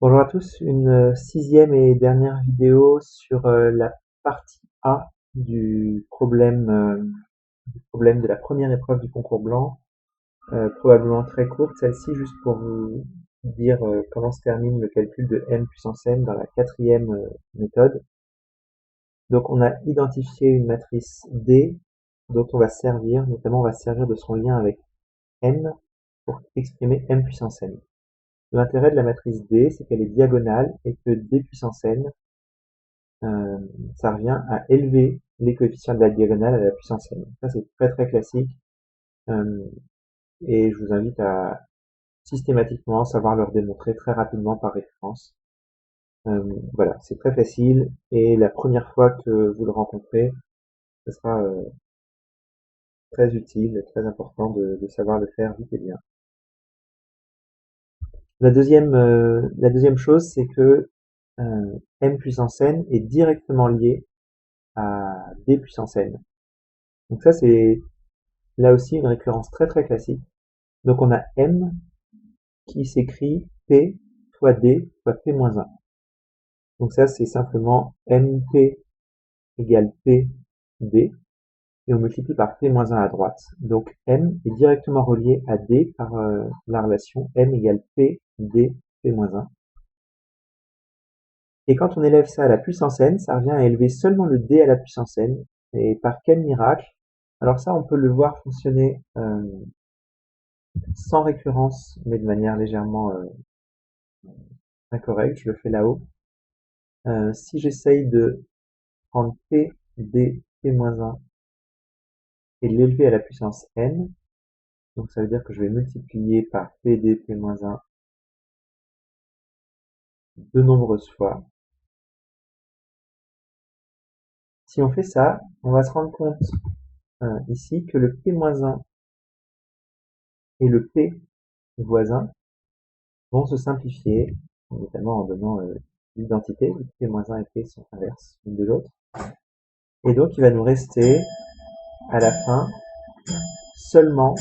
Bonjour à tous, une sixième et dernière vidéo sur la partie A du problème de la première épreuve du concours blanc, probablement très courte celle-ci, juste pour vous dire comment se termine le calcul de m puissance n dans la quatrième méthode. Donc on a identifié une matrice D dont on va se servir, notamment on va se servir de son lien avec m pour exprimer m puissance n. L'intérêt de la matrice D, c'est qu'elle est diagonale et que D puissance n, ça revient à élever les coefficients de la diagonale à la puissance n. Ça, c'est très très classique et je vous invite à systématiquement savoir le démontrer très rapidement par référence. Voilà, c'est très facile et la première fois que vous le rencontrez, ce sera très utile, très important de savoir le faire vite et bien. La deuxième chose, c'est que m puissance n est directement lié à d puissance n. Donc ça, c'est là aussi une récurrence très très classique. Donc on a m qui s'écrit p fois d fois p-1. Donc ça, c'est simplement mp égale pd, et on multiplie par p-1 à droite. Donc m est directement relié à d par la relation m égale pd p-1. Et quand on élève ça à la puissance n, ça revient à élever seulement le d à la puissance n. Et par quel miracle? Alors ça, on peut le voir fonctionner sans récurrence, mais de manière légèrement incorrecte. Je le fais là-haut. Si j'essaye de prendre p d p-1 et de l'élever à la puissance n, donc ça veut dire que je vais multiplier par p d p-1 de nombreuses fois. Si on fait ça, on va se rendre compte ici que le p-1 et le p voisin vont se simplifier, notamment en donnant l'identité. P-1 et p sont inverses l'une de l'autre. Et donc il va nous rester à la fin seulement,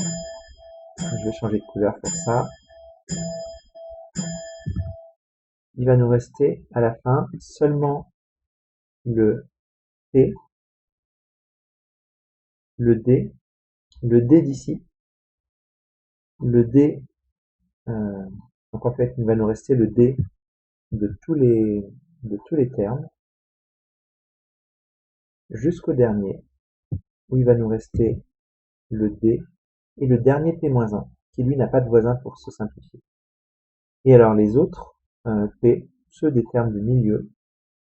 je vais changer de couleur pour ça, il va nous rester à la fin seulement le P, le D d'ici, le D, donc en fait il va nous rester le D de tous les termes, jusqu'au dernier, où il va nous rester le D et le dernier P-1, qui lui n'a pas de voisin pour se simplifier. Et alors les autres P, ceux des termes du milieu,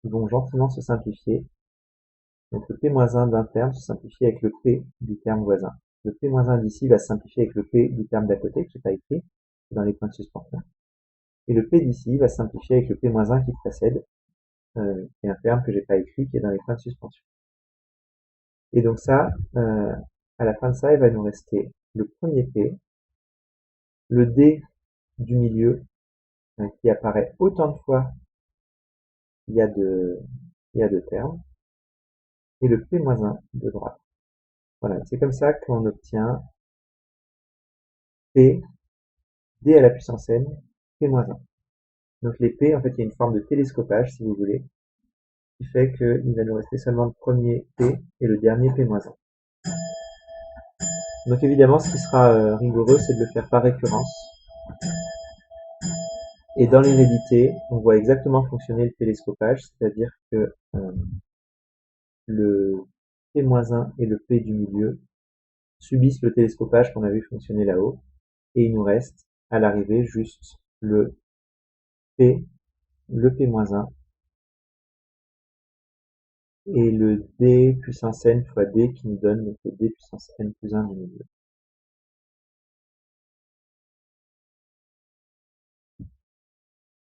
vont gentiment se simplifier. Donc le P-1 d'un terme se simplifie avec le P du terme voisin. Le P-1 d'ici va se simplifier avec le P du terme d'à côté, que j'ai pas écrit, dans les points de suspension. Et le P d'ici va se simplifier avec le P-1 qui précède, qui est un terme que j'ai pas écrit, qui est dans les points de suspension. Et donc ça, à la fin de ça, il va nous rester le premier P, le D du milieu, qui apparaît autant de fois il y a de termes, et le P-1 de droite. Voilà, c'est comme ça qu'on obtient P, D à la puissance n, P-1. Donc les P, en fait, il y a une forme de télescopage, si vous voulez, qui fait qu'il va nous rester seulement le premier P et le dernier P-1. Donc évidemment, ce qui sera rigoureux, c'est de le faire par récurrence. Et dans l'hérédité, on voit exactement fonctionner le télescopage, c'est-à-dire que le P-1 et le P du milieu subissent le télescopage qu'on a vu fonctionner là-haut, et il nous reste à l'arrivée juste le P, le P-1 et le D puissance n fois D qui nous donne le D puissance n plus 1 du milieu.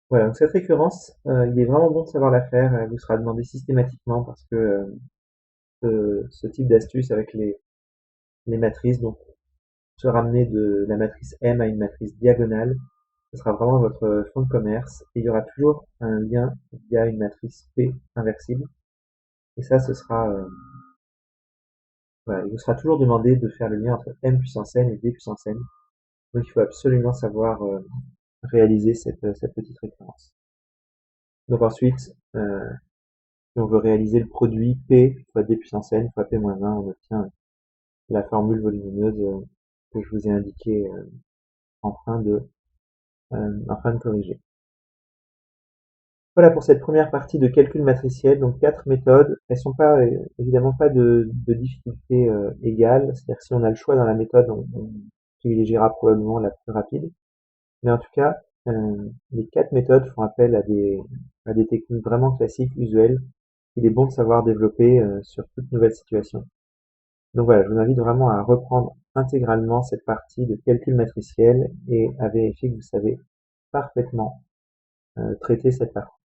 Voilà, donc cette récurrence, il est vraiment bon de savoir la faire, elle vous sera demandée systématiquement parce que ce type d'astuce avec les matrices, donc se ramener de la matrice M à une matrice diagonale, ce sera vraiment votre fond de commerce, et il y aura toujours un lien via une matrice P inversible, et ça ce sera, voilà, il vous sera toujours demandé de faire le lien entre M puissance n et D puissance n, donc il faut absolument savoir réaliser cette petite récurrence. Donc ensuite, si on veut réaliser le produit P fois D puissance n fois P-1, on obtient la formule volumineuse que je vous ai indiquée en fin de corriger. Voilà pour cette première partie de calcul matriciel, donc 4 méthodes. Elles sont pas évidemment pas de difficulté égale, c'est-à-dire que si on a le choix dans la méthode, on privilégiera probablement la plus rapide. Mais en tout cas, les 4 méthodes font appel à des techniques vraiment classiques, usuelles, qu'il est bon de savoir développer sur toute nouvelle situation. Donc voilà, je vous invite vraiment à reprendre intégralement cette partie de calcul matriciel et à vérifier que vous savez parfaitement traiter cette partie.